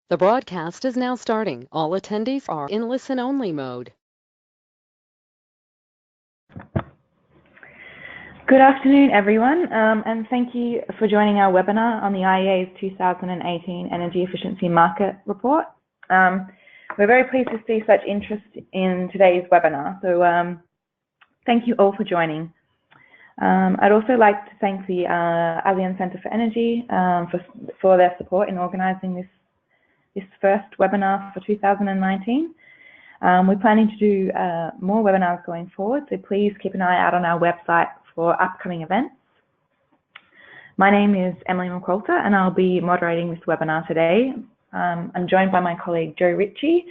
The broadcast is now starting. All attendees are in listen-only mode. Good afternoon, everyone, and thank you for joining our webinar on the IEA's 2018 Energy Efficiency Market Report. We're very pleased to see such interest in today's webinar, so thank you all for joining. I'd also like to thank the ASEAN Centre for Energy for their support in organising this first webinar for 2019. We're planning to do more webinars going forward, so please keep an eye out on our website for upcoming events. My name is Emily McQualter and I'll be moderating this webinar today. I'm joined by my colleague Joe Ritchie,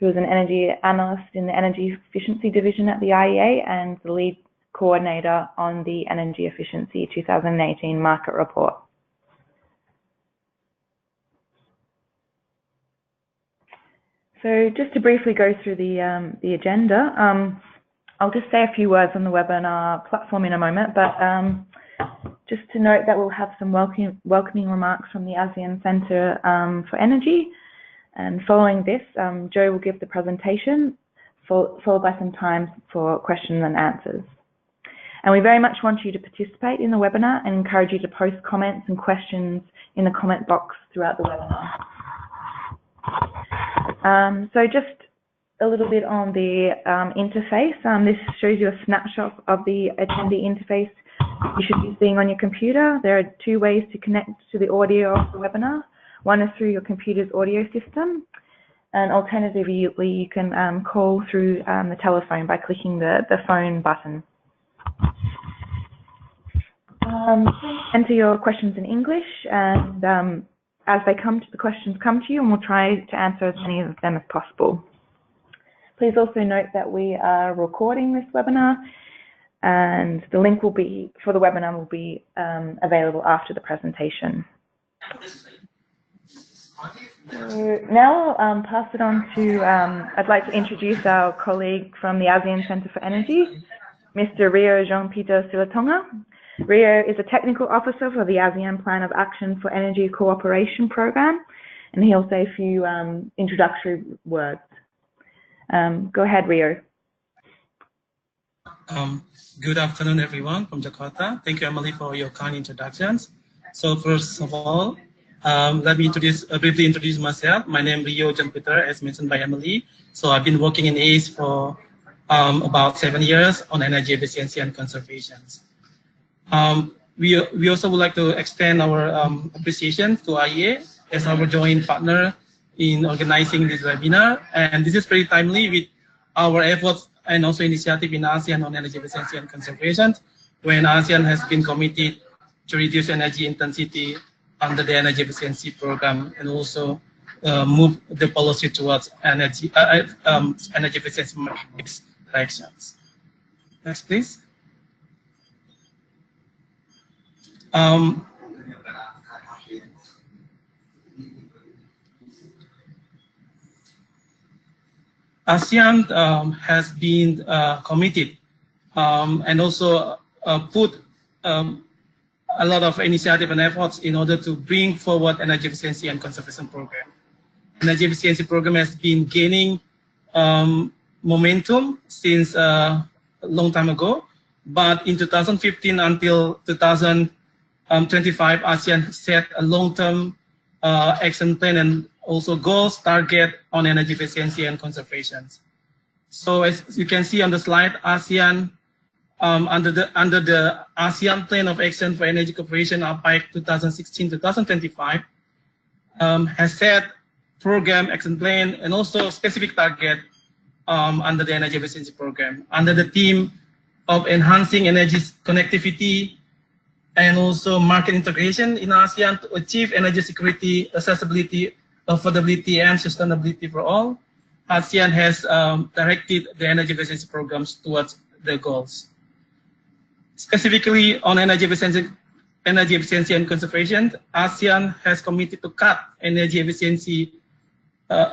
who is an energy analyst in the Energy Efficiency Division at the IEA and the lead coordinator on the Energy Efficiency 2018 Market Report. So just to briefly go through the agenda, I'll just say a few words on the webinar platform in a moment, but just to note that we'll have some welcoming remarks from the ASEAN Centre for Energy, and following this, Joe will give the presentation, followed by some time for questions and answers. And we very much want you to participate in the webinar and encourage you to post comments and questions in the comment box throughout the webinar. So just a little bit on the interface. This shows you a snapshot of the attendee interface you should be seeing on your computer. There are two ways to connect to the audio of the webinar. One is through your computer's audio system, and alternatively you can call through the telephone by clicking the phone button. Enter your questions in English, and as they come to, the questions come to you, and we'll try to answer as many of them as possible. Please also note that we are recording this webinar, and the link for the webinar will be available after the presentation. So now I'll pass it on to, I'd like to introduce our colleague from the ASEAN Centre for Energy, Mr. Rio Jean-Peter Silatonga. Rio is a technical officer for the ASEAN Plan of Action for Energy Cooperation Program, and he'll say a few introductory words. Go ahead, Rio. Good afternoon, everyone from Jakarta. Thank you, Emily, for your kind introductions. So first of all, let me briefly introduce myself. My name is Rio Jean-Peter, as mentioned by Emily. So I've been working in ACE for about 7 years on energy efficiency and conservation. We also would like to extend our appreciation to IEA as our joint partner in organizing this webinar, and this is very timely with our efforts and also initiative in ASEAN on energy efficiency and conservation, when ASEAN has been committed to reduce energy intensity under the energy efficiency program and also move the policy towards energy efficiency directions. Next, please. ASEAN has been committed and also put a lot of initiative and efforts in order to bring forward energy efficiency and conservation program. Energy efficiency program has been gaining momentum since a long time ago, but in 2015 until 2025, ASEAN set a long-term action plan and also goals target on energy efficiency and conservation. So as you can see on the slide, ASEAN under the ASEAN Plan of Action for Energy Cooperation APAC 2016-2025 has set program, action plan, and also specific target under the energy efficiency program under the theme of enhancing energy connectivity and also market integration in ASEAN to achieve energy security, accessibility, affordability, and sustainability for all. ASEAN has directed the energy efficiency programs towards the goals. Specifically on energy efficiency and conservation, ASEAN has committed to cut energy efficiency,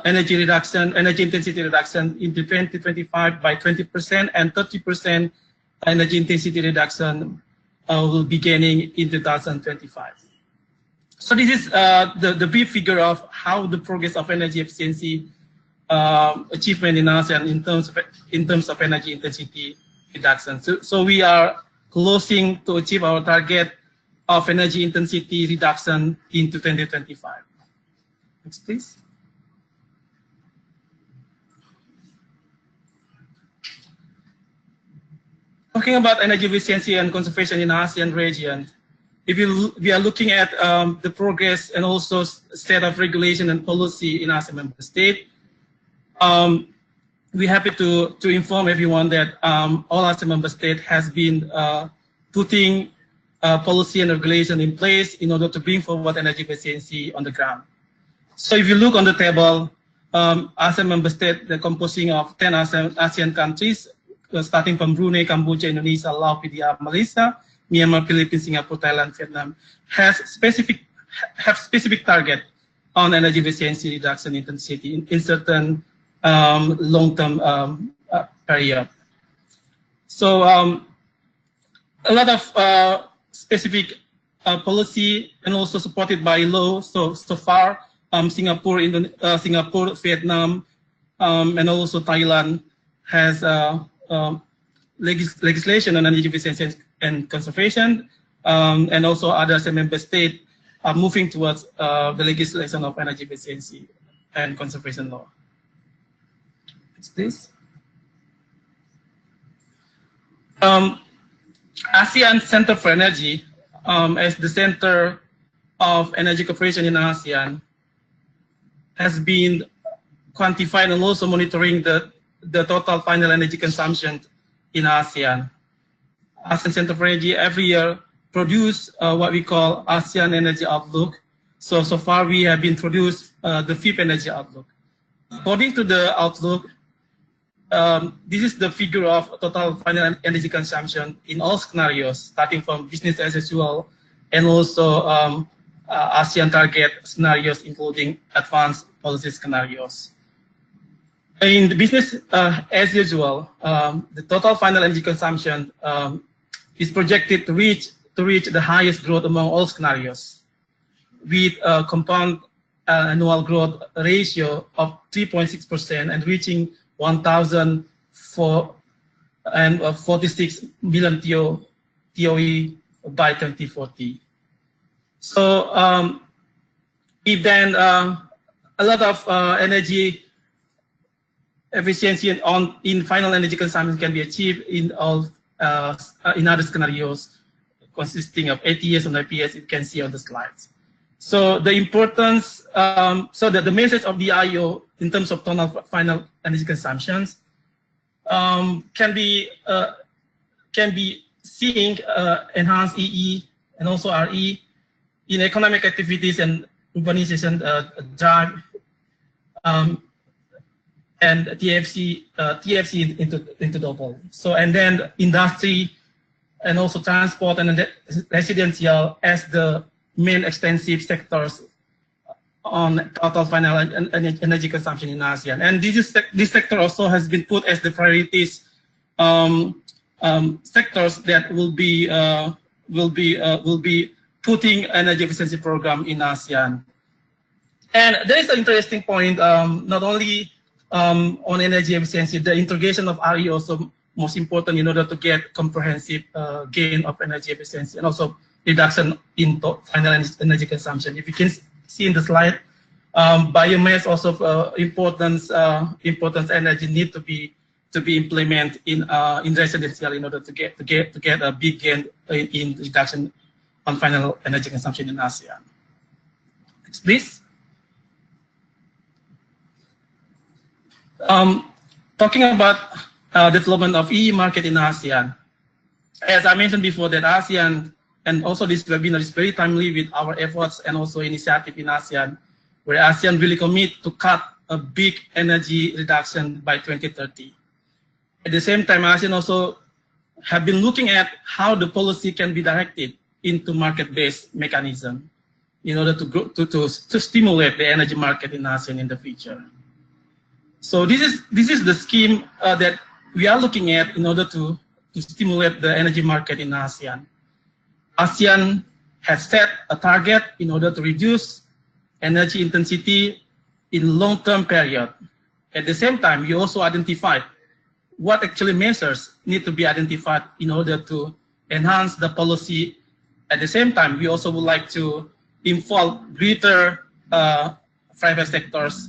energy intensity reduction into 2025 by 20%, and 30% energy intensity reduction will be beginning in 2025. So this is the brief figure of how the progress of energy efficiency achievement in ASEAN in terms of energy intensity reduction. So we are closing to achieve our target of energy intensity reduction into 2025. Next, please. Talking about energy efficiency and conservation in ASEAN region, if we are looking at the progress and also state of regulation and policy in ASEAN member state, we're happy to inform everyone that all ASEAN member state has been putting policy and regulation in place in order to bring forward energy efficiency on the ground. So if you look on the table, ASEAN member state, the composing of 10 ASEAN countries, starting from Brunei, Cambodia, Indonesia, Laos, PDR, Malaysia, Myanmar, Philippines, Singapore, Thailand, Vietnam, have specific target on energy efficiency reduction intensity in certain long-term period. So a lot of specific policy and also supported by law. So far, Singapore, Vietnam, and also Thailand has legislation on energy efficiency and conservation, and also other member states are moving towards the legislation of energy efficiency and conservation law. It's this. ASEAN Center for Energy, as the center of energy cooperation in ASEAN, has been quantifying and also monitoring the total final energy consumption in ASEAN. ASEAN Center for Energy every year produce what we call ASEAN Energy Outlook. So far we have been produced the 5th Energy Outlook. According to the outlook, this is the figure of total final energy consumption in all scenarios, starting from business as usual and also ASEAN target scenarios, including advanced policy scenarios. In the business as usual, the total final energy consumption is projected to reach the highest growth among all scenarios, with a compound annual growth ratio of 3.6% and reaching 1,046 million TOE by 2040. So if then a lot of energy efficiency in final energy consumption can be achieved in all in other scenarios consisting of ATS and IPS, you can see on the slides. So the importance, so that the message of the IO in terms of total final energy consumptions can be seeing enhanced EE and also RE in economic activities and urbanization drive, and TFC into double. So and then industry and also transport and residential as the main extensive sectors on total final energy consumption in ASEAN. And this sector also has been put as the priorities sectors that will be putting energy efficiency program in ASEAN. And there is an interesting point, not only on energy efficiency, the integration of RE also most important in order to get comprehensive gain of energy efficiency and also reduction in final energy consumption. If you can see in the slide, biomass also importance energy need to be implemented in residential in order to get a big gain in reduction on final energy consumption in ASEAN. Next, please. Talking about development of EE market in ASEAN. As I mentioned before, that ASEAN, and also this webinar is very timely with our efforts and also initiative in ASEAN, where ASEAN really commit to cut a big energy reduction by 2030. At the same time, ASEAN also have been looking at how the policy can be directed into market-based mechanism in order to stimulate the energy market in ASEAN in the future. So this is the scheme that we are looking at in order to stimulate the energy market in ASEAN. ASEAN has set a target in order to reduce energy intensity in long-term period. At the same time, we also identified what actually measures need to be identified in order to enhance the policy. At the same time, we also would like to involve greater private sectors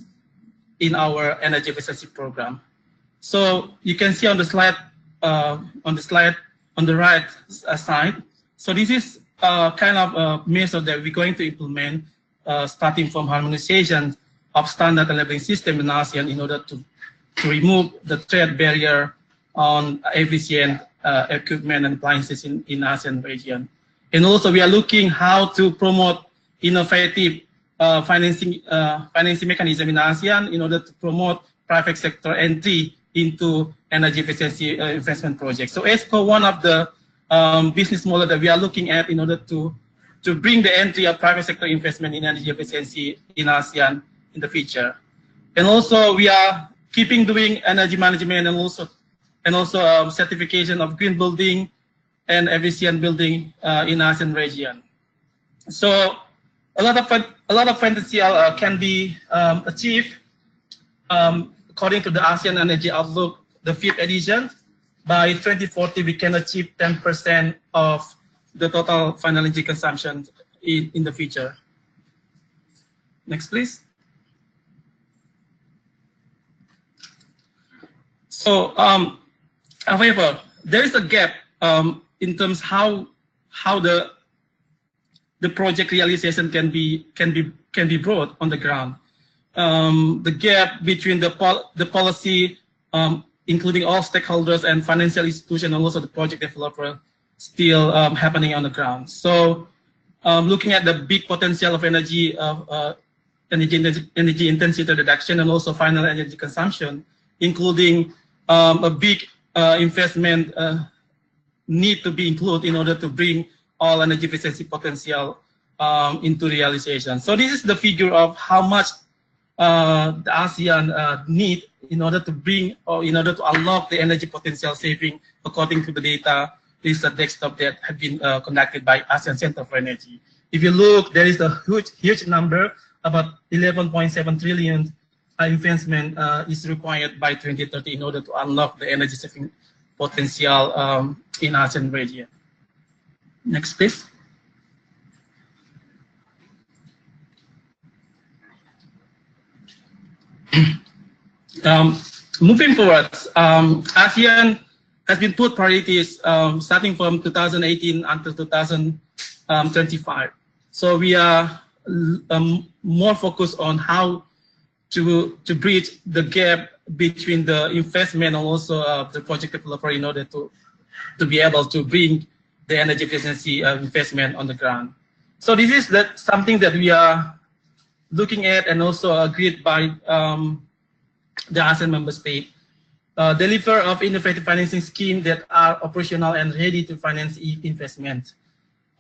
in our energy efficiency program. So you can see on the slide on the right side. So this is kind of a measure that we're going to implement, starting from harmonization of standard and labeling system in ASEAN in order to remove the trade barrier on efficient equipment and appliances in ASEAN region. And also we are looking how to promote innovative financing mechanism in ASEAN in order to promote private sector entry into energy efficiency investment projects. So ESCO, one of the business model that we are looking at in order to bring the entry of private sector investment in energy efficiency in ASEAN in the future. And also we are keeping doing energy management and also certification of green building and efficient building in ASEAN region. So a lot of potential can be achieved according to the ASEAN Energy Outlook, the 5th edition. By 2040, we can achieve 10% of the total final energy consumption in the future. Next, please. So, however, there is a gap in terms how the project realization can be brought on the ground. The gap between the policy, including all stakeholders and financial institutions, and also the project developer, still happening on the ground. So, looking at the big potential of energy intensity reduction and also final energy consumption, including a big investment need to be included in order to bring all energy efficiency potential into realization. So this is the figure of how much the ASEAN need in order to bring or in order to unlock the energy potential saving according to the data research desktop that have been conducted by ASEAN Center for Energy. If you look, there is a huge number, about 11.7 trillion investment is required by 2030 in order to unlock the energy saving potential in ASEAN region. Next, please. Moving forward, ASEAN has been put priorities starting from 2018 until 2025. So we are more focused on how to bridge the gap between the investment and also the project developer in order to be able to bring the energy efficiency investment on the ground. So this is something that we are looking at and also agreed by the ASEAN member state. Deliver of innovative financing schemes that are operational and ready to finance investment.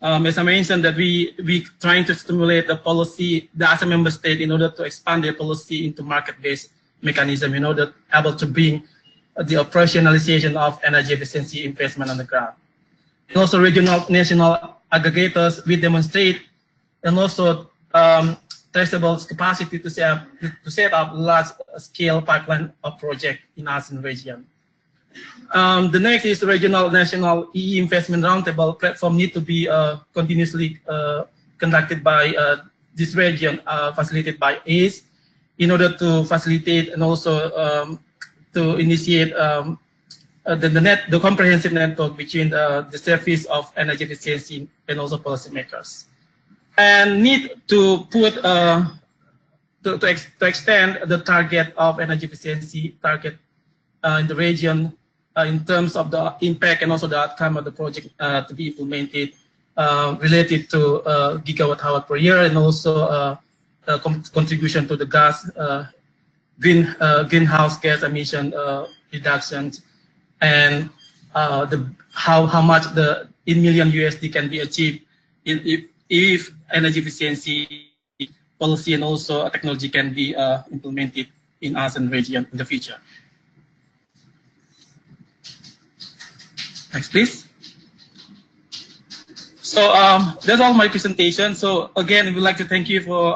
As I mentioned, that we trying to stimulate the policy, the ASEAN member state, in order to expand their policy into market-based mechanism in order able to bring the operationalization of energy efficiency investment on the ground. And also regional, national aggregators, we demonstrate and also traceable capacity to set up large-scale pipeline of project in ASEAN region. The next is regional, national EE investment roundtable platform need to be continuously conducted by this region, facilitated by ACE, in order to facilitate and also to initiate the comprehensive network between the service of energy efficiency and also policymakers. And need to put to extend the target of energy efficiency target in the region in terms of the impact and also the outcome of the project to be implemented related to gigawatt hour per year and also contribution to the greenhouse gas emission reductions and how much in million USD can be achieved if energy efficiency policy and also technology can be implemented in ASEAN region in the future. Next, please. So that's all my presentation. So again, we'd like to thank you for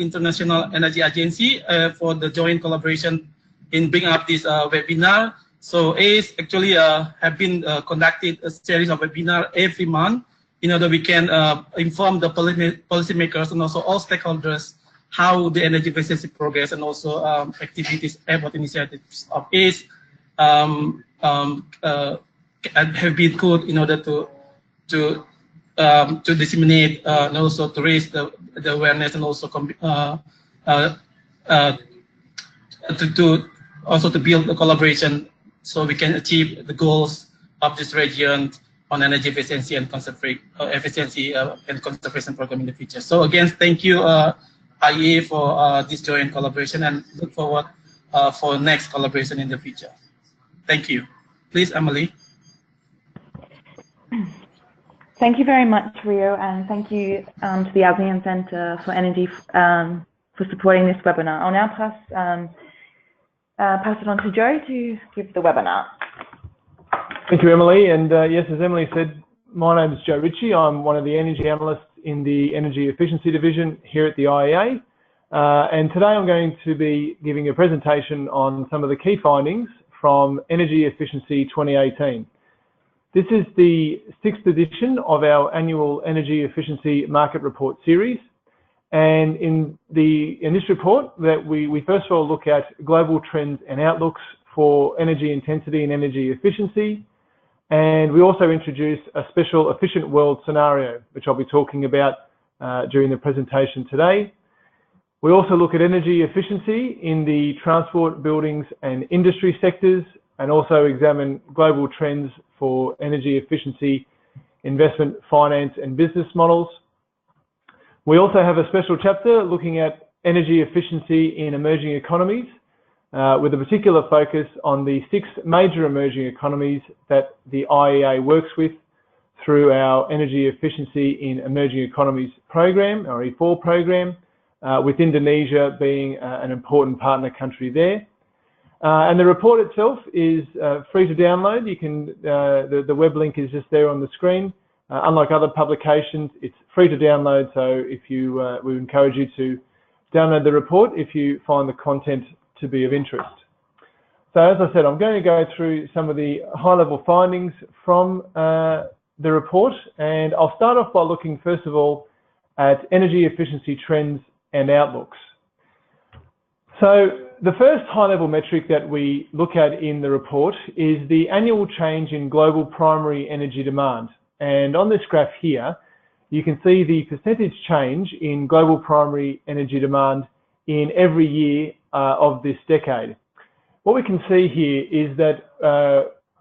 International Energy Agency for the joint collaboration in bringing up this webinar. So ACE actually have been conducted a series of webinars every month in order we can inform the policymakers and also all stakeholders how the energy efficiency progress and also activities, effort initiatives of ACE have been good in order to disseminate and also to raise the awareness and also to build a collaboration so we can achieve the goals of this region on energy efficiency and conservation program in the future. So again, thank you IEA for this joint collaboration and look forward for next collaboration in the future. Thank you. Please, Emily. Thank you very much, Rio, and thank you to the ASEAN Centre for Energy for supporting this webinar. I'll now pass it on to Joe to give the webinar. Thank you, Emily. And yes, as Emily said, my name is Joe Ritchie. I'm one of the energy analysts in the Energy Efficiency Division here at the IEA. And today I'm going to be giving a presentation on some of the key findings from Energy Efficiency 2018. This is the 6th edition of our annual Energy Efficiency Market Report series. And in this report, that we first of all look at global trends and outlooks for energy intensity and energy efficiency. And we also introduce a special efficient world scenario, which I'll be talking about during the presentation today. We also look at energy efficiency in the transport, buildings and industry sectors, and also examine global trends for energy efficiency, investment, finance and business models. We also have a special chapter looking at energy efficiency in emerging economies, with a particular focus on the 6 major emerging economies that the IEA works with through our Energy Efficiency in Emerging Economies program, our E4 program, with Indonesia being an important partner country there. And the report itself is free to download. You can, the web link is just there on the screen. Unlike other publications, it's free to download. So if you, we encourage you to download the report if you find the content to be of interest. So as I said, I'm going to go through some of the high-level findings from the report, and I'll start off by looking first of all at energy efficiency trends and outlooks. So the first high-level metric that we look at in the report is the annual change in global primary energy demand. And on this graph here, you can see the percentage change in global primary energy demand in every year of this decade. What we can see here is that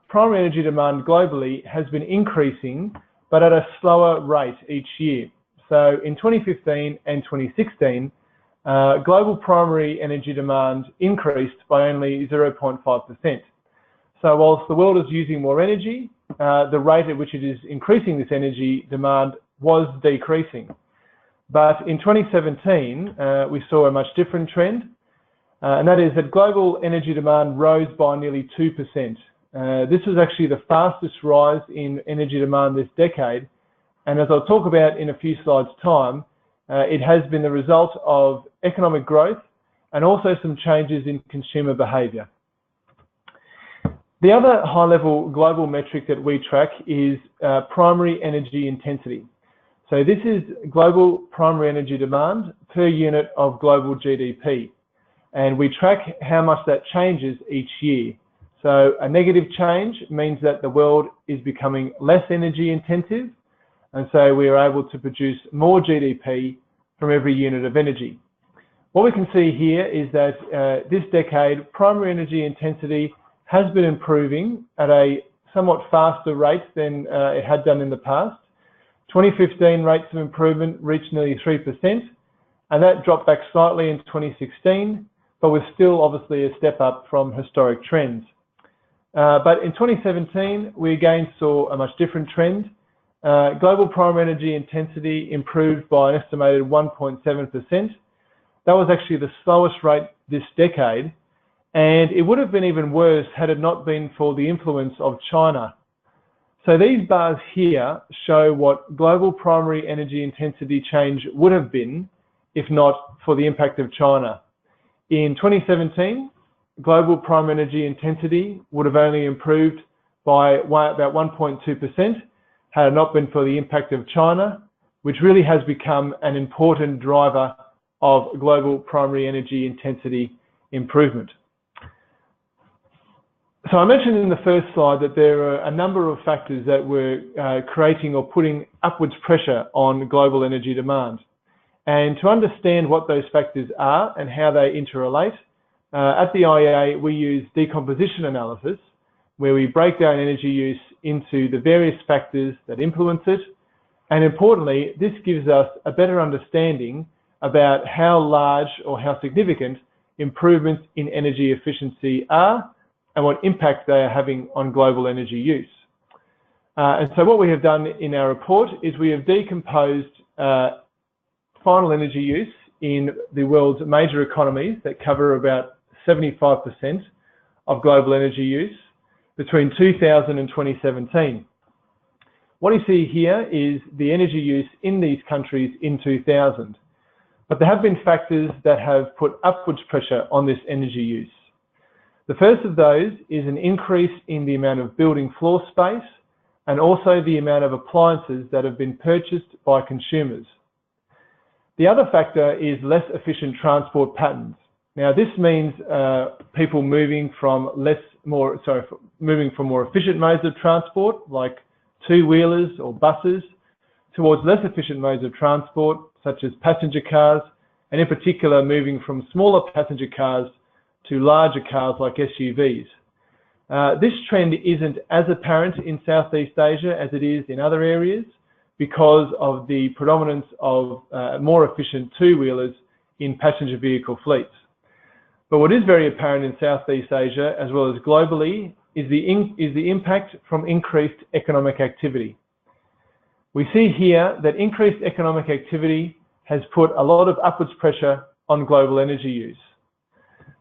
primary energy demand globally has been increasing, but at a slower rate each year. So in 2015 and 2016, global primary energy demand increased by only 0.5%. So whilst the world is using more energy, the rate at which it is increasing this energy demand was decreasing. But in 2017, we saw a much different trend, and that is that global energy demand rose by nearly 2%. This was actually the fastest rise in energy demand this decade, and as I'll talk about in a few slides' time, it has been the result of economic growth and also some changes in consumer behaviour. The other high-level global metric that we track is primary energy intensity. So this is global primary energy demand per unit of global GDP. And we track how much that changes each year. So a negative change means that the world is becoming less energy intensive. And so we are able to produce more GDP from every unit of energy. What we can see here is that this decade, primary energy intensity has been improving at a somewhat faster rate than it had done in the past. 2015 rates of improvement reached nearly 3%, and that dropped back slightly in 2016, but was still obviously a step up from historic trends. But in 2017, we again saw a much different trend. Global primary energy intensity improved by an estimated 1.7%. That was actually the slowest rate this decade, and it would have been even worse had it not been for the influence of China. So these bars here show what global primary energy intensity change would have been if not for the impact of China. In 2017, global primary energy intensity would have only improved by about 1.2% had it not been for the impact of China, which really has become an important driver of global primary energy intensity improvement. So I mentioned in the first slide that there are a number of factors that were creating or putting upwards pressure on global energy demand. And to understand what those factors are and how they interrelate, at the IEA we use decomposition analysis, where we break down energy use into the various factors that influence it. And importantly, this gives us a better understanding about how large or how significant improvements in energy efficiency are and what impact they are having on global energy use. And so what we have done in our report is we have decomposed final energy use in the world's major economies that cover about 75% of global energy use between 2000 and 2017. What you see here is the energy use in these countries in 2000. But there have been factors that have put upwards pressure on this energy use. The first of those is an increase in the amount of building floor space and also the amount of appliances that have been purchased by consumers. The other factor is less efficient transport patterns. Now this means people moving from more efficient modes of transport like two-wheelers or buses towards less efficient modes of transport such as passenger cars, and in particular moving from smaller passenger cars to larger cars like SUVs. This trend isn't as apparent in Southeast Asia as it is in other areas because of the predominance of more efficient two-wheelers in passenger vehicle fleets. But what is very apparent in Southeast Asia as well as globally is the impact from increased economic activity. We see here that increased economic activity has put a lot of upwards pressure on global energy use.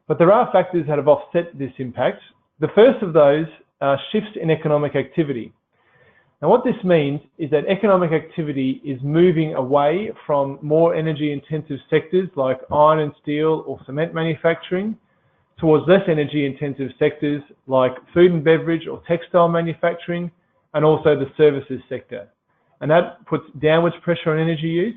But there are factors that have offset this impact. The first of those are shifts in economic activity. Now what this means is that economic activity is moving away from more energy intensive sectors like iron and steel or cement manufacturing towards less energy intensive sectors like food and beverage or textile manufacturing and also the services sector. And that puts downwards pressure on energy use.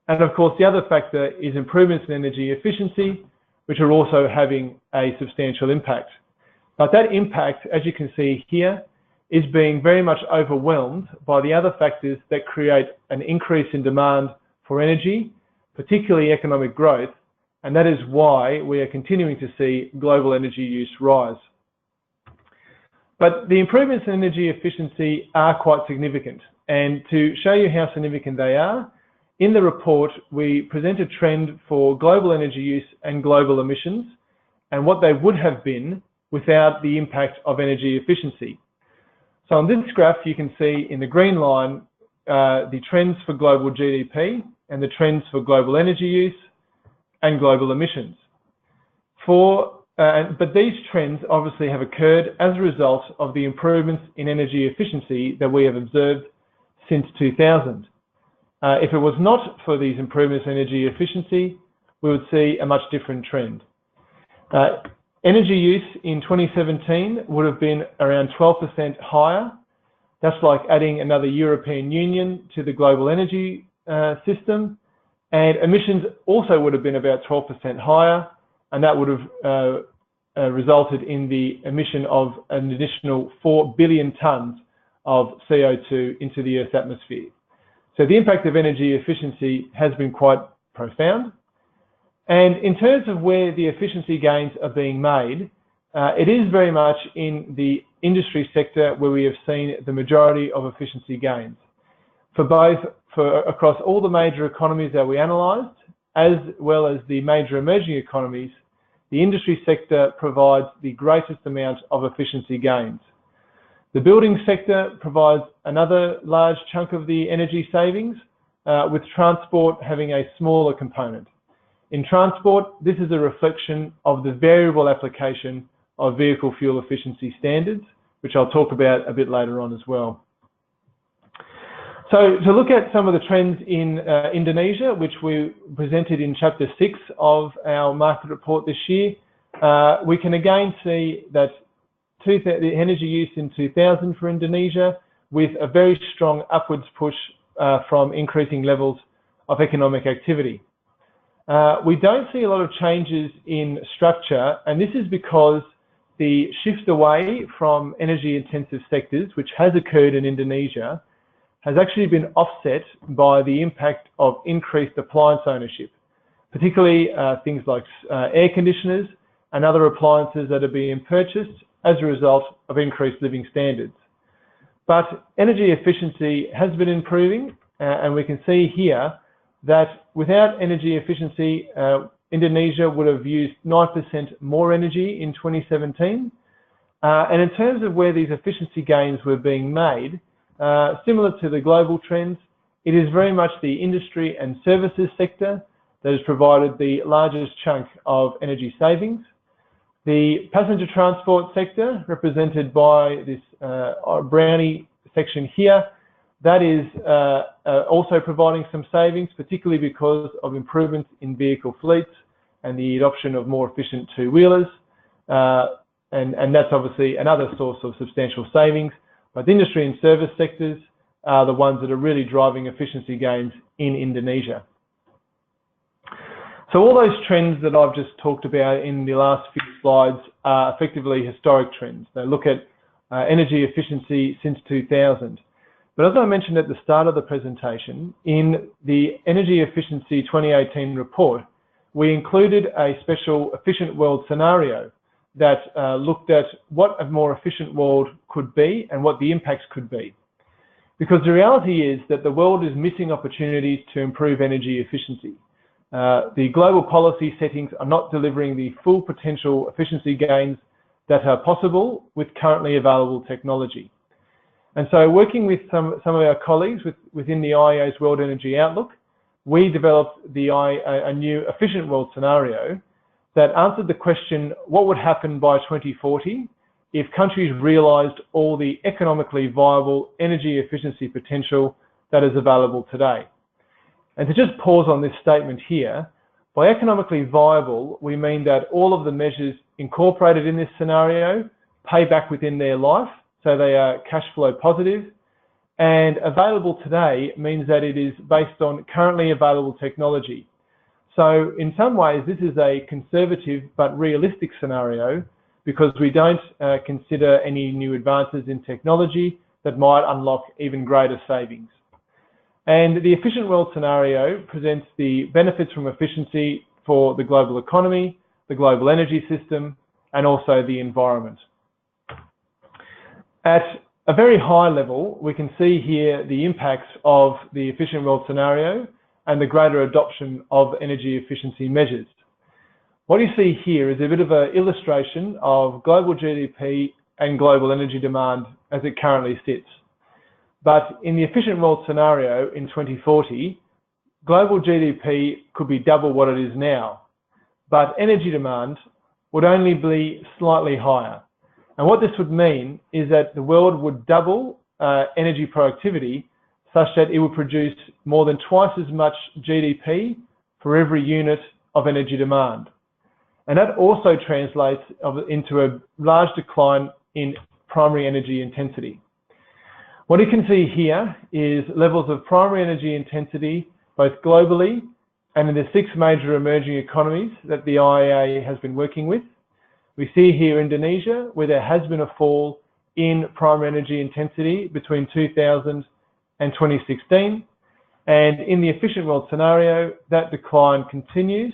And of course the other factor is improvements in energy efficiency, which are also having a substantial impact. But that impact, as you can see here, is being very much overwhelmed by the other factors that create an increase in demand for energy, particularly economic growth, and that is why we are continuing to see global energy use rise. But the improvements in energy efficiency are quite significant, and to show you how significant they are, in the report we present a trend for global energy use and global emissions and what they would have been without the impact of energy efficiency. So on this graph, you can see in the green line the trends for global GDP and the trends for global energy use and global emissions. But these trends obviously have occurred as a result of the improvements in energy efficiency that we have observed since 2000. If it was not for these improvements in energy efficiency, we would see a much different trend. Energy use in 2017 would have been around 12% higher. That's like adding another European Union to the global energy system. And emissions also would have been about 12% higher, and that would have resulted in the emission of an additional 4 billion tonnes of CO2 into the Earth's atmosphere. So the impact of energy efficiency has been quite profound. And in terms of where the efficiency gains are being made, it is very much in the industry sector where we have seen the majority of efficiency gains. Across all the major economies that we analysed, as well as the major emerging economies, the industry sector provides the greatest amount of efficiency gains. The building sector provides another large chunk of the energy savings, with transport having a smaller component. In transport, this is a reflection of the variable application of vehicle fuel efficiency standards, which I'll talk about a bit later on as well. So to look at some of the trends in Indonesia, which we presented in Chapter 6 of our market report this year, we can again see that the energy use in 2000 for Indonesia, with a very strong upwards push from increasing levels of economic activity. We don't see a lot of changes in structure, and this is because the shift away from energy-intensive sectors, which has occurred in Indonesia, has actually been offset by the impact of increased appliance ownership, particularly things like air conditioners and other appliances that are being purchased as a result of increased living standards. But energy efficiency has been improving, and we can see here that without energy efficiency, Indonesia would have used 9% more energy in 2017. And in terms of where these efficiency gains were being made, similar to the global trends, it is very much the industry and services sector that has provided the largest chunk of energy savings. The passenger transport sector, represented by this brownie section here, that is also providing some savings, particularly because of improvements in vehicle fleets and the adoption of more efficient two-wheelers. And that's obviously another source of substantial savings. But the industry and service sectors are the ones that are really driving efficiency gains in Indonesia. So all those trends that I've just talked about in the last few slides are effectively historic trends. They look at energy efficiency since 2000. But as I mentioned at the start of the presentation, in the Energy Efficiency 2018 report, we included a special efficient world scenario that looked at what a more efficient world could be and what the impacts could be. Because the reality is that the world is missing opportunities to improve energy efficiency. The global policy settings are not delivering the full potential efficiency gains that are possible with currently available technology. And so working with some of our colleagues within the IEA's World Energy Outlook, we developed a new efficient world scenario that answered the question, what would happen by 2040 if countries realised all the economically viable energy efficiency potential that is available today? And to just pause on this statement here, by economically viable, we mean that all of the measures incorporated in this scenario pay back within their life, so they are cash flow positive, and available today means that it is based on currently available technology. So in some ways, this is a conservative but realistic scenario because we don't consider any new advances in technology that might unlock even greater savings. And the efficient world scenario presents the benefits from efficiency for the global economy, the global energy system, and also the environment. At a very high level, we can see here the impacts of the efficient world scenario and the greater adoption of energy efficiency measures. What you see here is a bit of an illustration of global GDP and global energy demand as it currently sits. But in the efficient world scenario in 2040, global GDP could be double what it is now, but energy demand would only be slightly higher. And what this would mean is that the world would double energy productivity such that it would produce more than twice as much GDP for every unit of energy demand. And that also translates into a large decline in primary energy intensity. What you can see here is levels of primary energy intensity, both globally and in the 6 major emerging economies that the IEA has been working with. We see here Indonesia, where there has been a fall in primary energy intensity between 2000 and 2016. And in the efficient world scenario, that decline continues.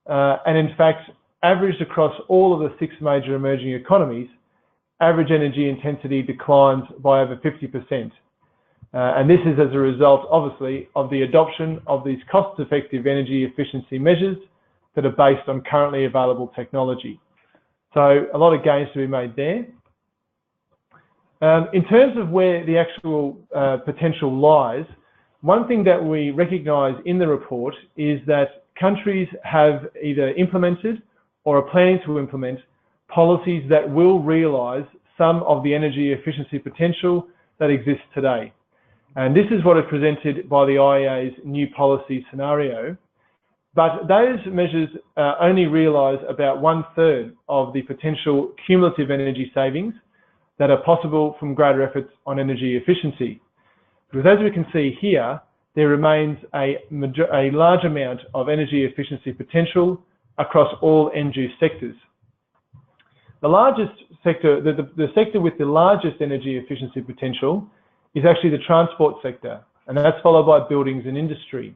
And in fact, averaged across all of the 6 major emerging economies, average energy intensity declines by over 50%. And this is as a result, obviously, of the adoption of these cost-effective energy efficiency measures that are based on currently available technology. So a lot of gains to be made there. In terms of where the actual potential lies, one thing that we recognise in the report is that countries have either implemented or are planning to implement policies that will realise some of the energy efficiency potential that exists today. And this is what is presented by the IEA's new policy scenario. But those measures only realise about 1/3 of the potential cumulative energy savings that are possible from greater efforts on energy efficiency. Because as we can see here, there remains a large amount of energy efficiency potential across all end-use sectors. The largest sector, the sector with the largest energy efficiency potential is actually the transport sector, and that's followed by buildings and industry.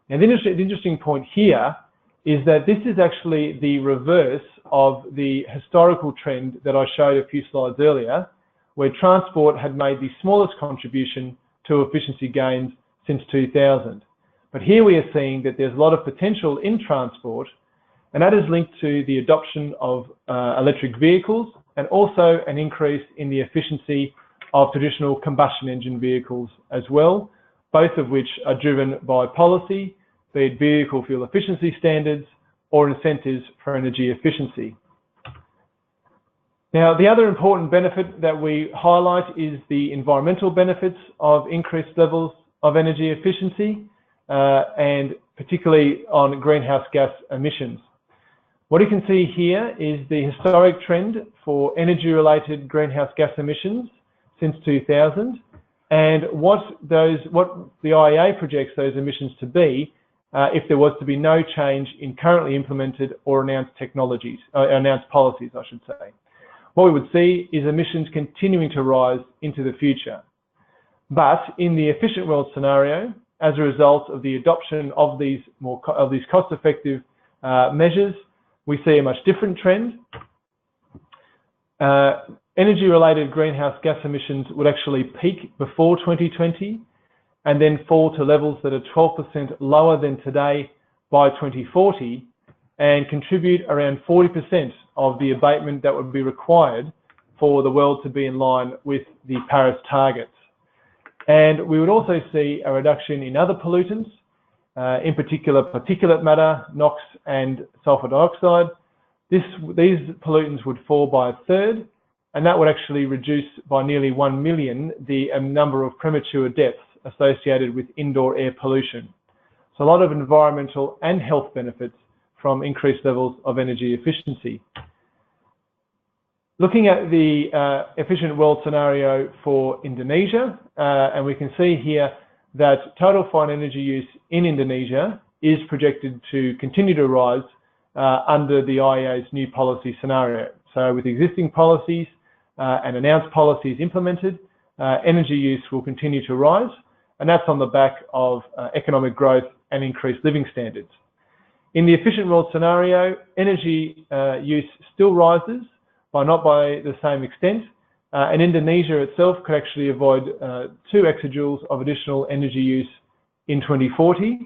Now, the interesting point here is that this is actually the reverse of the historical trend that I showed a few slides earlier, where transport had made the smallest contribution to efficiency gains since 2000. But here we are seeing that there's a lot of potential in transport, and that is linked to the adoption of electric vehicles and also an increase in the efficiency of traditional combustion engine vehicles as well, both of which are driven by policy, be it vehicle fuel efficiency standards or incentives for energy efficiency. Now, the other important benefit that we highlight is the environmental benefits of increased levels of energy efficiency, and particularly on greenhouse gas emissions. What you can see here is the historic trend for energy-related greenhouse gas emissions since 2000, and what the IEA projects those emissions to be if there was to be no change in currently implemented or announced technologies, announced policies, I should say. What we would see is emissions continuing to rise into the future. But in the efficient world scenario, as a result of the adoption of these cost-effective measures, we see a much different trend. Energy-related greenhouse gas emissions would actually peak before 2020 and then fall to levels that are 12% lower than today by 2040 and contribute around 40% of the abatement that would be required for the world to be in line with the Paris targets. And we would also see a reduction in other pollutants, in particular particulate matter, NOx and sulfur dioxide. These pollutants would fall by 1/3, and that would actually reduce by nearly 1 million the number of premature deaths associated with indoor air pollution. So a lot of environmental and health benefits from increased levels of energy efficiency. Looking at the efficient world scenario for Indonesia, and we can see here that total fine energy use in Indonesia is projected to continue to rise under the IEA's new policy scenario. So with existing policies and announced policies implemented, energy use will continue to rise, and that's on the back of economic growth and increased living standards. In the efficient world scenario, energy use still rises, but not by the same extent, and Indonesia itself could actually avoid 2 exajoules of additional energy use in 2040.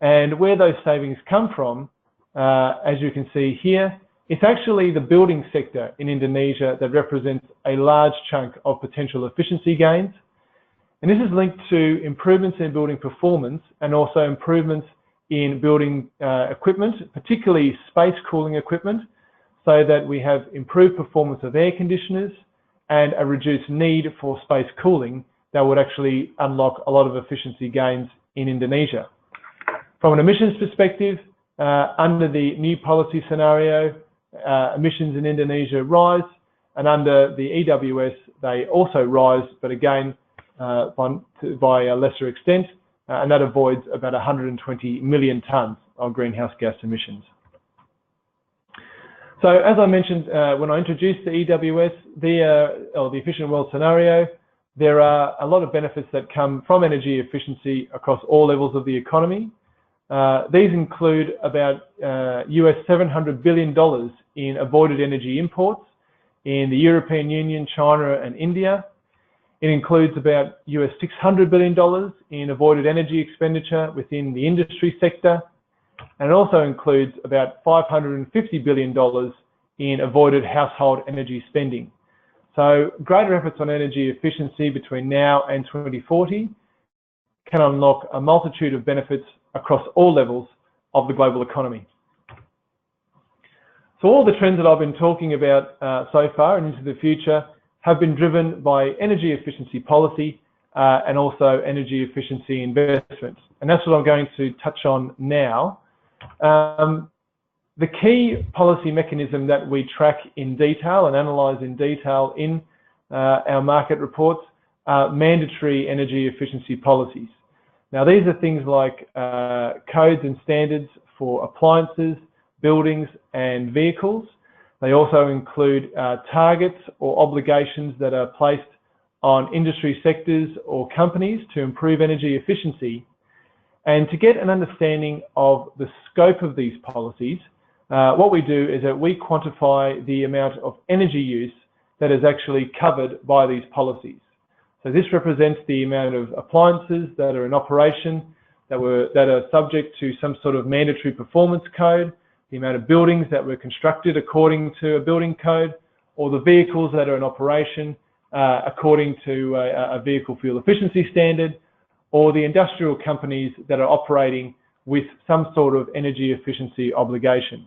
And where those savings come from, as you can see here, it's actually the building sector in Indonesia that represents a large chunk of potential efficiency gains. And this is linked to improvements in building performance and also improvements in building equipment, particularly space cooling equipment, so that we have improved performance of air conditioners and a reduced need for space cooling that would actually unlock a lot of efficiency gains in Indonesia. From an emissions perspective, under the new policy scenario, emissions in Indonesia rise, and under the EWS, they also rise, but again, by a lesser extent, and that avoids about 120 million tonnes of greenhouse gas emissions. So as I mentioned when I introduced the EWS, or the efficient world scenario, there are a lot of benefits that come from energy efficiency across all levels of the economy. These include about US $700 billion in avoided energy imports in the European Union, China and India. It includes about US $600 billion in avoided energy expenditure within the industry sector. And it also includes about $550 billion in avoided household energy spending. So greater efforts on energy efficiency between now and 2040 can unlock a multitude of benefits across all levels of the global economy. So all the trends that I've been talking about so far and into the future have been driven by energy efficiency policy and also energy efficiency investment. And that's what I'm going to touch on now. The key policy mechanism that we track in detail and analyse in detail in our market reports are mandatory energy efficiency policies. Now, these are things like codes and standards for appliances, buildings and vehicles. They also include targets or obligations that are placed on industry sectors or companies to improve energy efficiency. And to get an understanding of the scope of these policies, what we do is that we quantify the amount of energy use that is actually covered by these policies. So this represents the amount of appliances that are in operation, that are subject to some sort of mandatory performance code, the amount of buildings that were constructed according to a building code, or the vehicles that are in operation according to a vehicle fuel efficiency standard, or the industrial companies that are operating with some sort of energy efficiency obligation.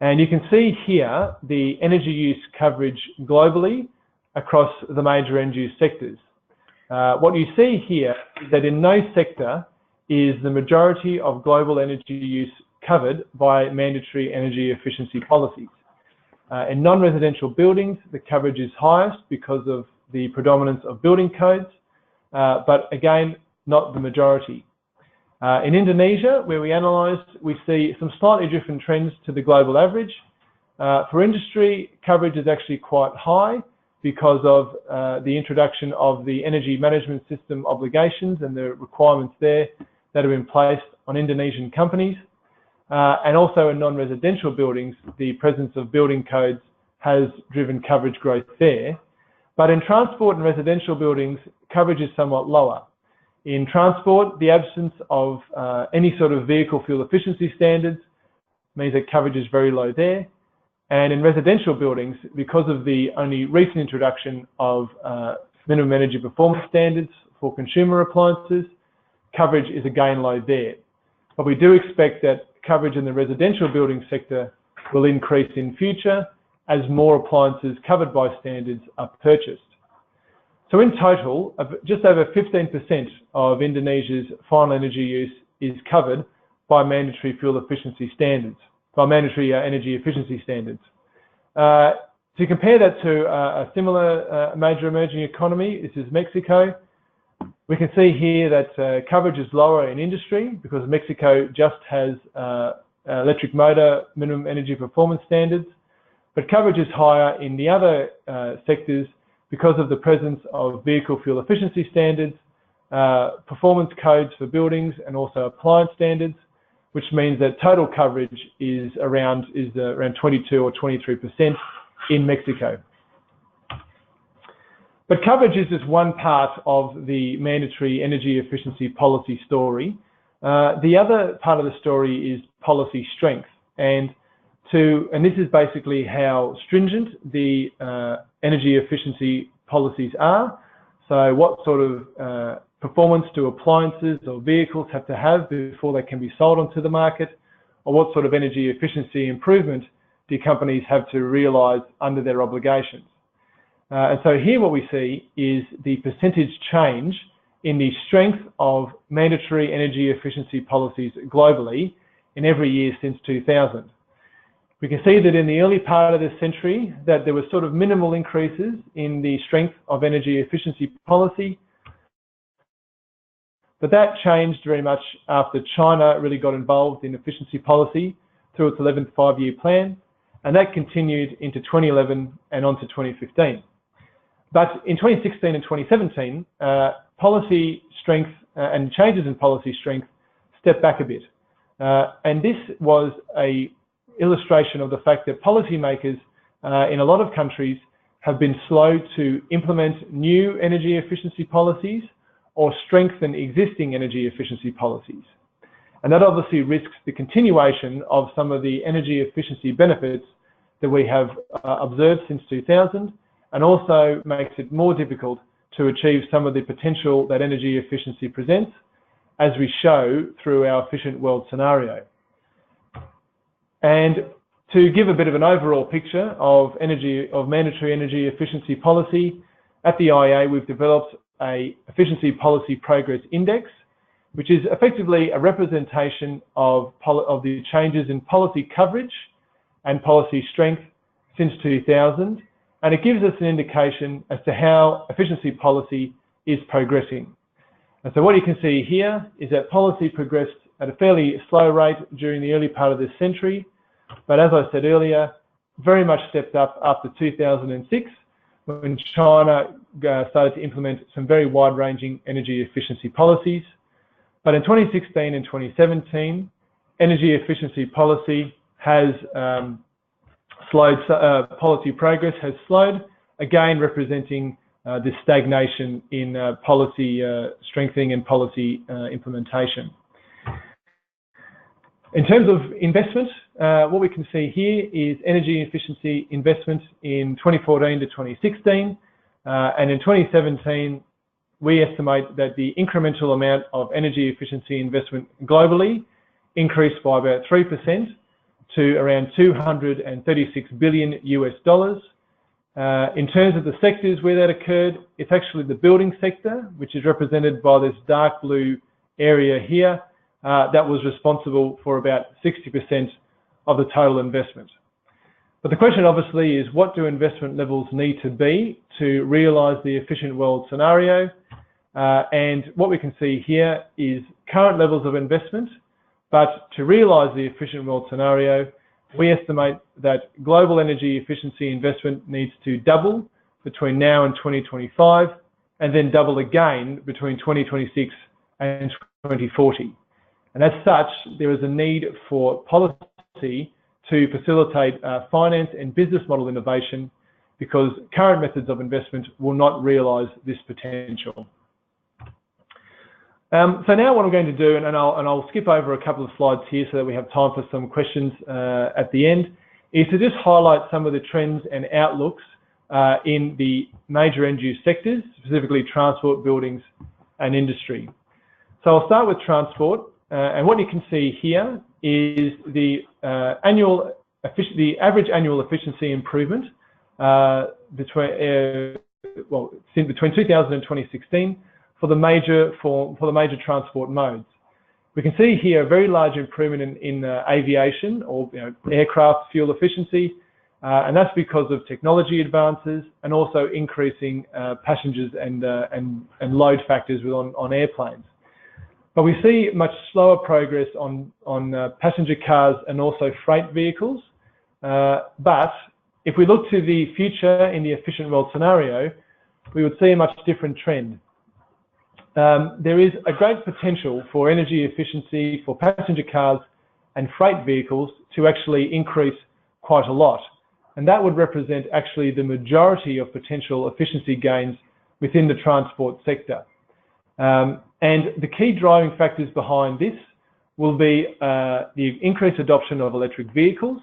And you can see here the energy use coverage globally across the major end use sectors. What you see here is that in no sector is the majority of global energy use covered by mandatory energy efficiency policies. In non-residential buildings, the coverage is highest because of the predominance of building codes, but again, not the majority. In Indonesia, where we analysed, we see some slightly different trends to the global average. For industry, coverage is actually quite high because of the introduction of the energy management system obligations and the requirements there that have been placed on Indonesian companies. And also in non-residential buildings, the presence of building codes has driven coverage growth there. But in transport and residential buildings, coverage is somewhat lower. In transport, the absence of any sort of vehicle fuel efficiency standards means that coverage is very low there. And in residential buildings, because of the only recent introduction of minimum energy performance standards for consumer appliances, coverage is again low there. But we do expect that coverage in the residential building sector will increase in future as more appliances covered by standards are purchased. So in total, just over 15% of Indonesia's final energy use is covered by mandatory fuel efficiency standards, by mandatory energy efficiency standards. To compare that to a similar major emerging economy, this is Mexico. We can see here that coverage is lower in industry because Mexico just has electric motor minimum energy performance standards, but coverage is higher in the other sectors because of the presence of vehicle fuel efficiency standards, performance codes for buildings and also appliance standards, which means that total coverage is around 22 or 23% in Mexico. But coverage is just one part of the mandatory energy efficiency policy story. The other part of the story is policy strength, and this is basically how stringent the energy efficiency policies are. So what sort of performance do appliances or vehicles have to have before they can be sold onto the market, or what sort of energy efficiency improvement do companies have to realise under their obligations. And so here what we see is the percentage change in the strength of mandatory energy efficiency policies globally in every year since 2000. We can see that in the early part of this century that there were sort of minimal increases in the strength of energy efficiency policy, but that changed very much after China really got involved in efficiency policy through its 11th five-year plan, and that continued into 2011 and on to 2015. But in 2016 and 2017, policy strength and changes in policy strength stepped back a bit. And this was an illustration of the fact that policymakers in a lot of countries have been slow to implement new energy efficiency policies or strengthen existing energy efficiency policies. And that obviously risks the continuation of some of the energy efficiency benefits that we have observed since 2000, and also makes it more difficult to achieve some of the potential that energy efficiency presents, as we show through our efficient world scenario. And To give a bit of an overall picture of mandatory energy efficiency policy, at the IEA we've developed a Efficiency Policy Progress Index, which is effectively a representation of the changes in policy coverage and policy strength since 2000, and it gives us an indication as to how efficiency policy is progressing. And so what you can see here is that policy progressed at a fairly slow rate during the early part of this century, but as I said earlier, very much stepped up after 2006, when China started to implement some very wide-ranging energy efficiency policies. But in 2016 and 2017, energy efficiency policy has slowed, policy progress has slowed, again representing this stagnation in policy strengthening and policy implementation. In terms of investment, what we can see here is energy efficiency investment in 2014 to 2016, and in 2017, we estimate that the incremental amount of energy efficiency investment globally increased by about 3% to around $236 billion US. In terms of the sectors where that occurred, it's actually the building sector, which is represented by this dark blue area here, that was responsible for about 60% of the total investment. But the question obviously is, what do investment levels need to be to realise the efficient world scenario? And what we can see here is current levels of investment, but to realise the efficient world scenario, we estimate that global energy efficiency investment needs to double between now and 2025, and then double again between 2026 and 2040. And as such, there is a need for policy to facilitate finance and business model innovation, because current methods of investment will not realise this potential. So now what I'm going to do, and I'll skip over a couple of slides here so that we have time for some questions at the end, is to just highlight some of the trends and outlooks in the major end-use sectors, specifically transport, buildings and industry. So I'll start with transport, and what you can see here is the average annual efficiency improvement between 2000 and 2016 for the major transport modes. We can see here a very large improvement in aviation, or aircraft fuel efficiency, and that's because of technology advances and also increasing passengers and load factors on airplanes. But we see much slower progress on passenger cars and also freight vehicles. But if we look to the future in the efficient world scenario, we would see a much different trend. There is a great potential for energy efficiency for passenger cars and freight vehicles to actually increase quite a lot. And that would represent actually the majority of potential efficiency gains within the transport sector. And the key driving factors behind this will be the increased adoption of electric vehicles,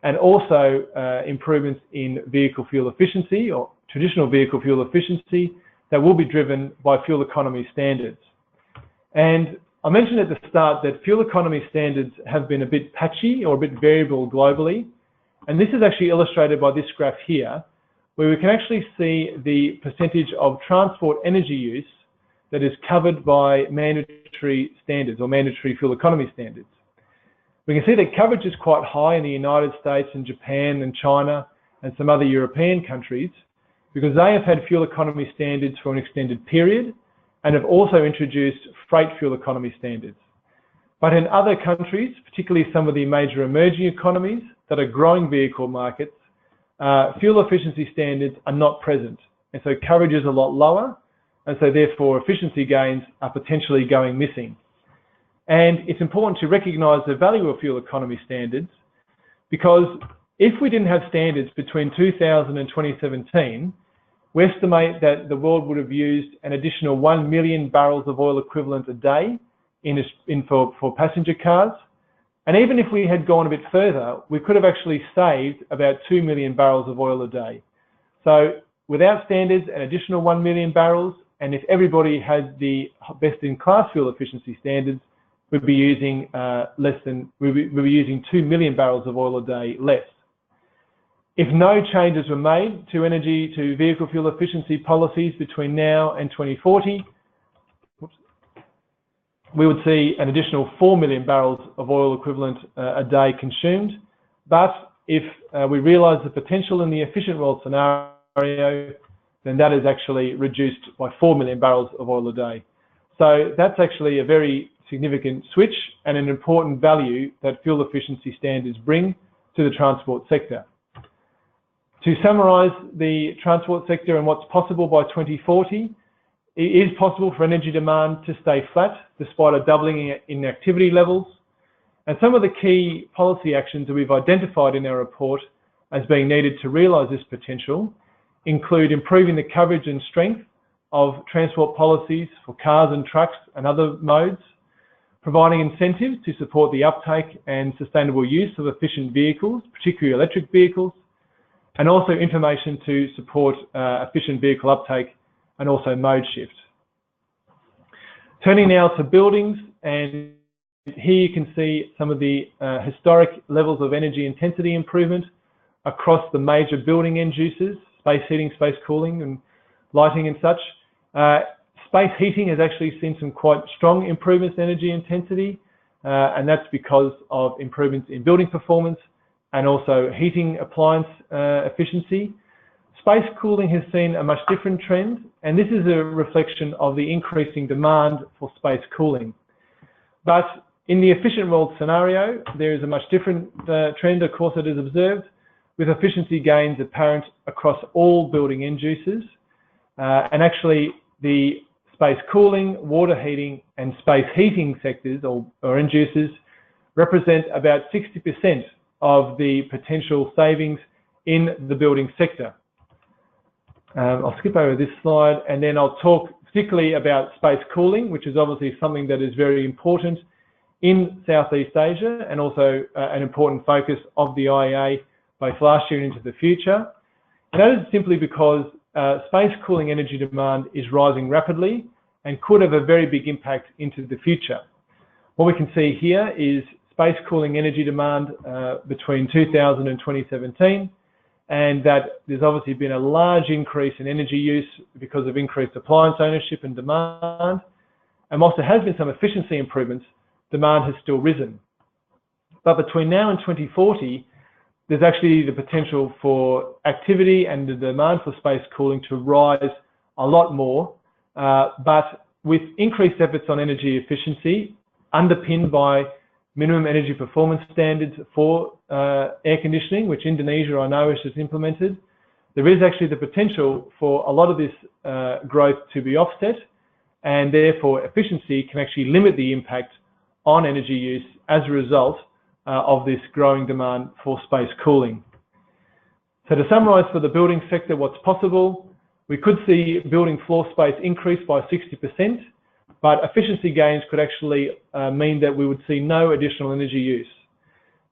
and also improvements in vehicle fuel efficiency, or traditional vehicle fuel efficiency, that will be driven by fuel economy standards. And I mentioned at the start that fuel economy standards have been a bit patchy or a bit variable globally. And this is actually illustrated by this graph here, where we can actually see the percentage of transport energy use that is covered by mandatory standards or mandatory fuel economy standards. We can see that coverage is quite high in the United States and Japan and China and some other European countries, because they have had fuel economy standards for an extended period and have also introduced freight fuel economy standards. But in other countries, particularly some of the major emerging economies that are growing vehicle markets, fuel efficiency standards are not present. And so coverage is a lot lower, and so therefore efficiency gains are potentially going missing. And it's important to recognise the value of fuel economy standards, because if we didn't have standards between 2000 and 2017, we estimate that the world would have used an additional 1 million barrels of oil equivalent a day for passenger cars. And even if we had gone a bit further, we could have actually saved about 2 million barrels of oil a day. So without standards, an additional 1 million barrels, and if everybody had the best-in-class fuel efficiency standards, we'd be using we'd be using 2 million barrels of oil a day less. If no changes were made to vehicle fuel efficiency policies between now and 2040, we would see an additional 4 million barrels of oil equivalent a day consumed. But if we realise the potential in the efficient world scenario, then that is actually reduced by 4 million barrels of oil a day. So that's actually a very significant switch and an important value that fuel efficiency standards bring to the transport sector. To summarise the transport sector and what's possible by 2040, it is possible for energy demand to stay flat despite a doubling in activity levels. And some of the key policy actions that we've identified in our report as being needed to realise this potential include improving the coverage and strength of transport policies for cars and trucks and other modes, providing incentives to support the uptake and sustainable use of efficient vehicles, particularly electric vehicles, and also information to support efficient vehicle uptake and also mode shift. Turning now to buildings, and here you can see some of the historic levels of energy intensity improvement across the major building end uses, space heating, space cooling and lighting and such. Space heating has actually seen some quite strong improvements in energy intensity, and that's because of improvements in building performance and also heating appliance efficiency. Space cooling has seen a much different trend, and this is a reflection of the increasing demand for space cooling. But in the efficient world scenario, there is a much different trend, of course, that is observed, with efficiency gains apparent across all building end uses. And actually, the space cooling, water heating, and space heating sectors, or end uses, represent about 60% of the potential savings in the building sector. I'll skip over this slide, and then I'll talk particularly about space cooling, which is obviously something that is very important in Southeast Asia and also an important focus of the IEA both last year and into the future. And that is simply because space cooling energy demand is rising rapidly and could have a very big impact into the future. What we can see here is space cooling energy demand between 2000 and 2017, and that there's obviously been a large increase in energy use because of increased appliance ownership and demand. And whilst there has been some efficiency improvements, demand has still risen. But between now and 2040, there's actually the potential for activity and the demand for space cooling to rise a lot more, but with increased efforts on energy efficiency, underpinned by minimum energy performance standards for air conditioning, which Indonesia, I know, has implemented, there is actually the potential for a lot of this growth to be offset, and therefore efficiency can actually limit the impact on energy use as a result of this growing demand for space cooling. So to summarise for the building sector what's possible, we could see building floor space increase by 60%, but efficiency gains could actually mean that we would see no additional energy use.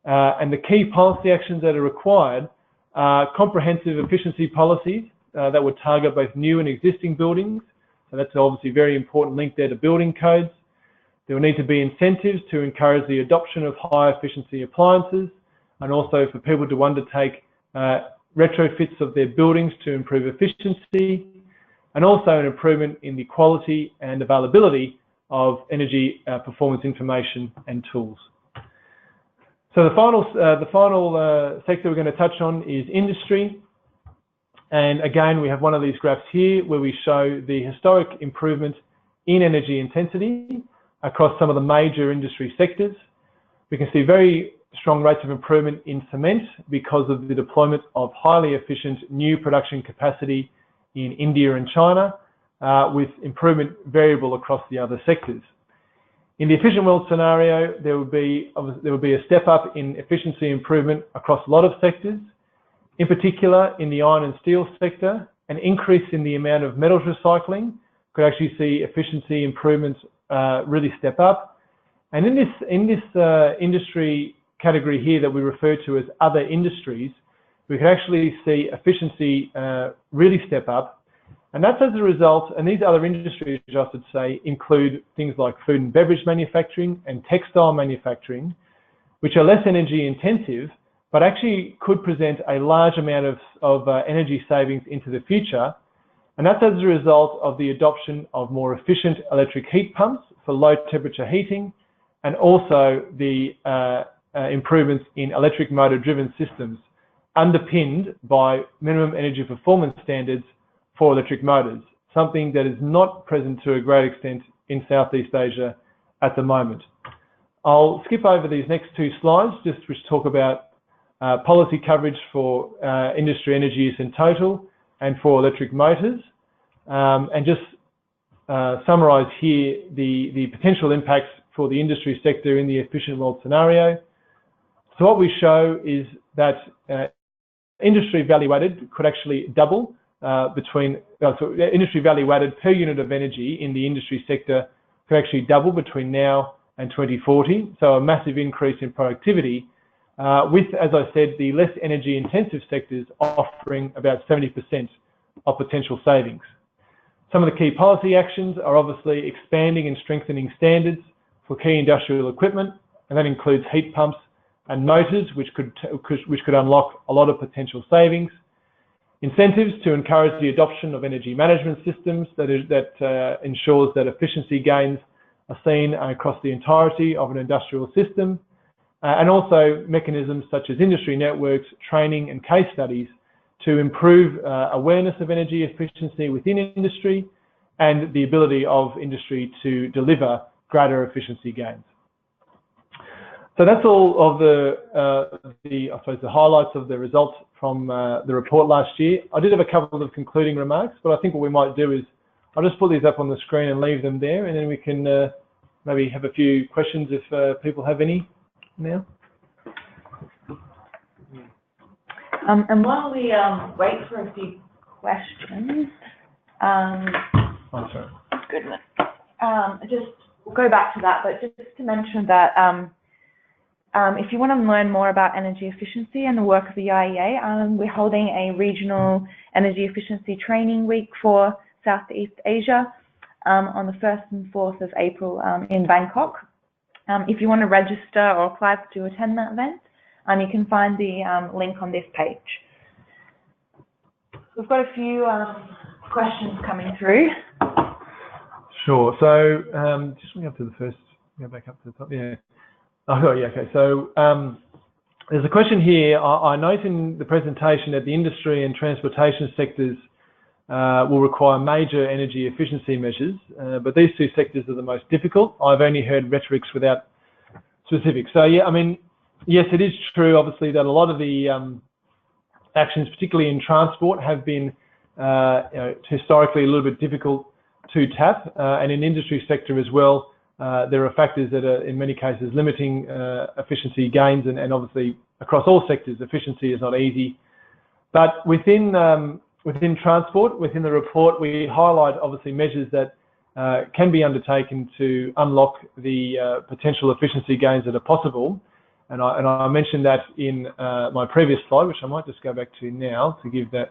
And the key policy actions that are required are comprehensive efficiency policies that would target both new and existing buildings. So that's obviously a very important link there to building codes. There will need to be incentives to encourage the adoption of high efficiency appliances, and also for people to undertake retrofits of their buildings to improve efficiency, and also an improvement in the quality and availability of energy performance information and tools. So the final sector we're going to touch on is industry. And again, we have one of these graphs here where we show the historic improvement in energy intensity across some of the major industry sectors. We can see very strong rates of improvement in cement because of the deployment of highly efficient new production capacity in India and China, with improvement variable across the other sectors. In the efficient world scenario, there would be a step up in efficiency improvement across a lot of sectors. In particular, in the iron and steel sector, an increase in the amount of metals recycling could actually see efficiency improvements really step up. And in this industry category here that we refer to as other industries, we can actually see efficiency really step up. And that's as a result, and these other industries, I should say, include things like food and beverage manufacturing and textile manufacturing, which are less energy intensive, but actually could present a large amount of energy savings into the future. And that's as a result of the adoption of more efficient electric heat pumps for low temperature heating, and also the improvements in electric motor driven systems underpinned by minimum energy performance standards for electric motors, something that is not present to a great extent in Southeast Asia at the moment. I'll skip over these next two slides, which talk about policy coverage for industry energy use in total and for electric motors, and just summarise here the potential impacts for the industry sector in the efficient world scenario. So what we show is that industry value added could actually double industry value added per unit of energy in the industry sector could actually double between now and 2040. So a massive increase in productivity with, as I said, the less energy intensive sectors offering about 70% of potential savings. Some of the key policy actions are obviously expanding and strengthening standards for key industrial equipment, and that includes heat pumps and motors, which could unlock a lot of potential savings. Incentives to encourage the adoption of energy management systems that ensures that efficiency gains are seen across the entirety of an industrial system, and also mechanisms such as industry networks, training and case studies to improve awareness of energy efficiency within industry and the ability of industry to deliver greater efficiency gains. So that's all of I suppose the highlights of the results from the report last year. I did have a couple of concluding remarks, but I think what we might do is I'll just put these up on the screen and leave them there, and then we can maybe have a few questions if people have any now. And while we wait for a few questions, Oh, sorry. goodness, just we'll go back to that, but just to mention that if you want to learn more about energy efficiency and the work of the IEA, we're holding a regional energy efficiency training week for Southeast Asia on the 1st and 4th of April in Bangkok. If you want to register or apply to attend that event, you can find the link on this page. We've got a few questions coming through. Sure. So just going up to the first, go back up to the top. Yeah. Oh, yeah. Okay. So there's a question here. I note in the presentation that the industry and transportation sectors will require major energy efficiency measures, but these two sectors are the most difficult. I've only heard rhetorics without specifics. So yeah, I mean, yes, it is true, obviously, that a lot of the actions, particularly in transport, have been historically a little bit difficult to tap, and in industry sector as well. There are factors that are, in many cases, limiting efficiency gains, and obviously across all sectors, efficiency is not easy. But within transport, within the report, we highlight obviously measures that can be undertaken to unlock the potential efficiency gains that are possible. And I mentioned that in my previous slide, which I might just go back to now to give that.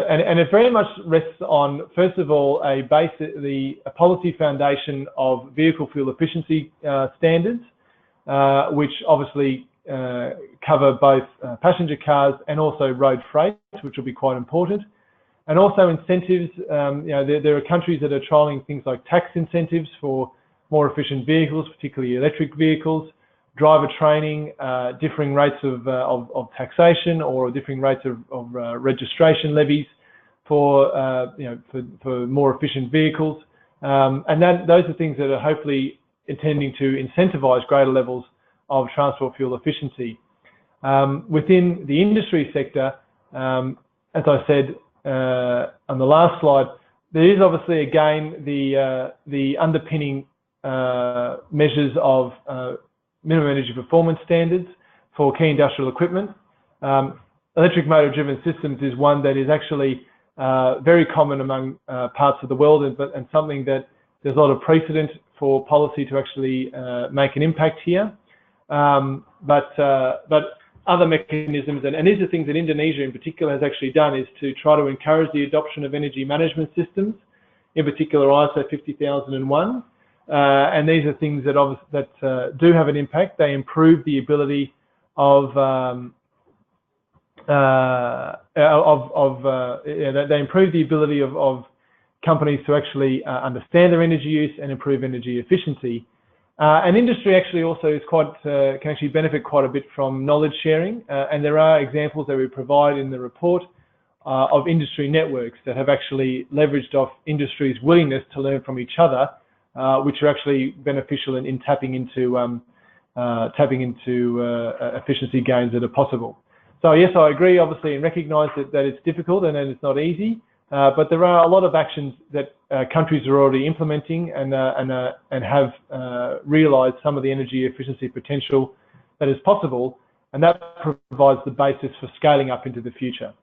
And it very much rests on, first of all, a policy foundation of vehicle fuel efficiency standards, which obviously cover both passenger cars and also road freight, which will be quite important. And also incentives. There are countries that are trialling things like tax incentives for more efficient vehicles, particularly electric vehicles, driver training, differing rates of taxation or differing rates of registration levies for more efficient vehicles, and those are things that are hopefully intending to incentivise greater levels of transport fuel efficiency. Within the industry sector, as I said on the last slide, there is obviously again the underpinning measures of minimum energy performance standards for key industrial equipment. Electric motor driven systems is one that is actually very common among parts of the world, and something that there's a lot of precedent for policy to actually make an impact here. But other mechanisms, and these are things that Indonesia in particular has actually done, is to try to encourage the adoption of energy management systems, in particular ISO 50001. And these are things that do have an impact. They improve the ability of companies to actually understand their energy use and improve energy efficiency. And industry actually also is can actually benefit quite a bit from knowledge sharing. And there are examples that we provide in the report of industry networks that have actually leveraged off industry's willingness to learn from each other, which are actually beneficial in tapping into efficiency gains that are possible. So yes, I agree, obviously, and recognise that it's difficult and it's not easy, but there are a lot of actions that countries are already implementing and have realised some of the energy efficiency potential that is possible, and that provides the basis for scaling up into the future.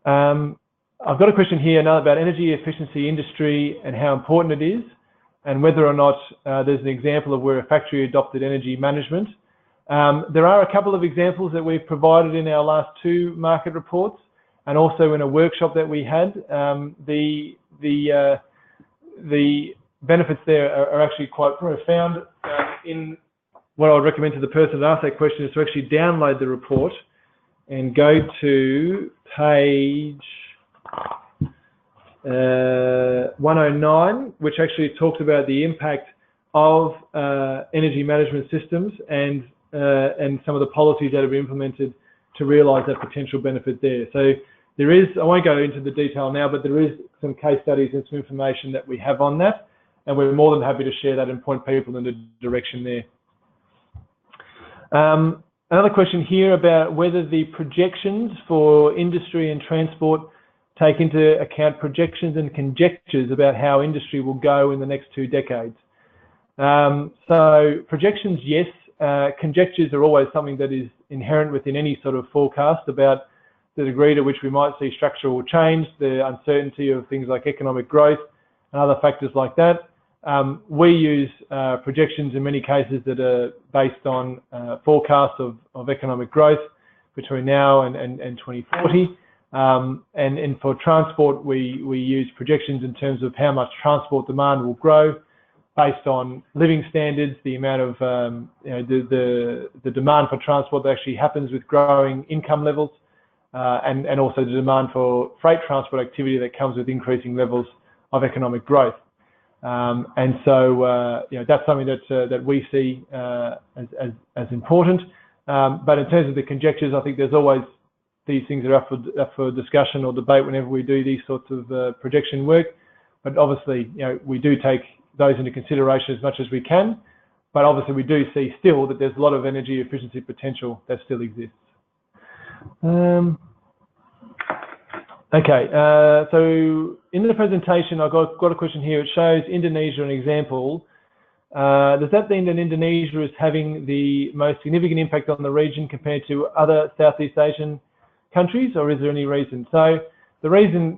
I've got a question here now about energy efficiency industry and how important it is, and whether or not there's an example of where a factory adopted energy management. There are a couple of examples that we've provided in our last 2 market reports, and also in a workshop that we had. The benefits there are actually quite profound. In what I would recommend to the person that asked that question is to actually download the report and go to page 109, which actually talks about the impact of energy management systems and some of the policies that have been implemented to realise that potential benefit there. So there is, I won't go into the detail now, but there is some case studies and some information that we have on that, and we're more than happy to share that and point people in the direction there. Another question here about whether the projections for industry and transport take into account projections and conjectures about how industry will go in the next 2 decades. So projections, yes. Conjectures are always something that is inherent within any sort of forecast about the degree to which we might see structural change, the uncertainty of things like economic growth and other factors like that. We use projections in many cases that are based on forecasts of economic growth between now and 2040. And for transport, we use projections in terms of how much transport demand will grow based on living standards, the amount of the demand for transport that actually happens with growing income levels, and also the demand for freight transport activity that comes with increasing levels of economic growth. And so that's something that we see as important. But in terms of the conjectures, I think there's always these things are up for discussion or debate whenever we do these sorts of projection work. But obviously, we do take those into consideration as much as we can. But obviously, we do see still that there's a lot of energy efficiency potential that still exists. Okay, so in the presentation, I've got a question here. It shows Indonesia an example. Does that mean that Indonesia is having the most significant impact on the region compared to other Southeast Asian countries, or is there any reason? So the reason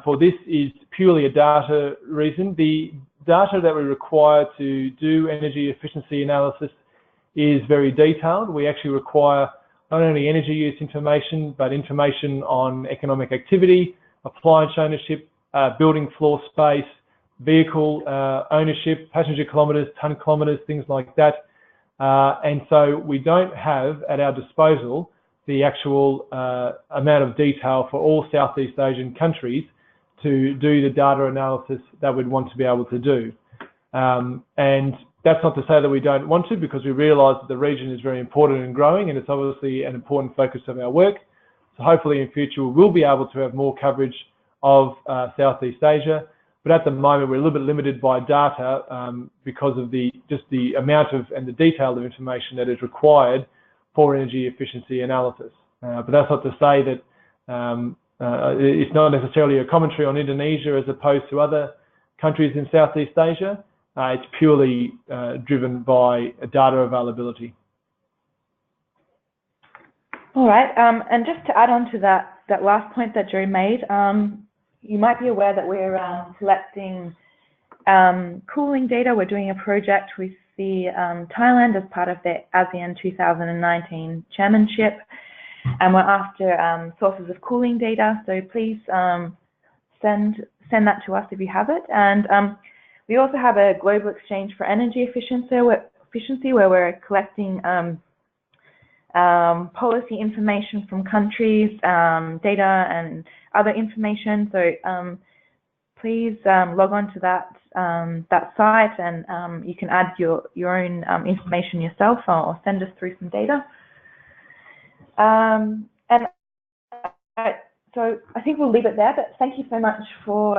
for this is purely a data reason. The data that we require to do energy efficiency analysis is very detailed. We actually require not only energy use information, but information on economic activity, appliance ownership, building floor space, vehicle ownership, passenger kilometres, tonne kilometres, things like that. And so we don't have at our disposal the actual amount of detail for all Southeast Asian countries to do the data analysis that we'd want to be able to do. And that's not to say that we don't want to, because we realise that the region is very important and growing, and it's obviously an important focus of our work. So hopefully in future we will be able to have more coverage of Southeast Asia. But at the moment we're a little bit limited by data because of just the amount of and the detail of information that is required for energy efficiency analysis. But that's not to say that it's not necessarily a commentary on Indonesia as opposed to other countries in Southeast Asia. It's purely driven by data availability. All right, and just to add on to that last point that Joe made, you might be aware that we're collecting cooling data. We're doing a project with the Thailand as part of the ASEAN 2019 chairmanship, and we're after sources of cooling data. So please send that to us if you have it. And we also have a global exchange for energy efficiency where we're collecting policy information from countries, data and other information. So please log on to that site, and you can add your own information yourself, or send us through some data. So I think we'll leave it there, but thank you so much for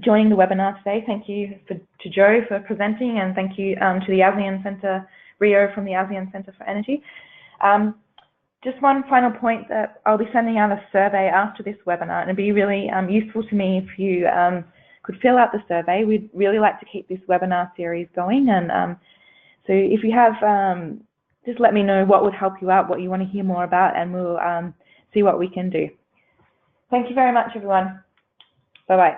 joining the webinar today. Thank you to Joe for presenting, and thank you to the ASEAN Centre, Rio from the ASEAN Centre for Energy. Just one final point, that I'll be sending out a survey after this webinar, and it'd be really useful to me if you could fill out the survey. We'd really like to keep this webinar series going, and so if you have, just let me know what would help you out, what you want to hear more about, and we'll see what we can do. Thank you very much, everyone. Bye-bye.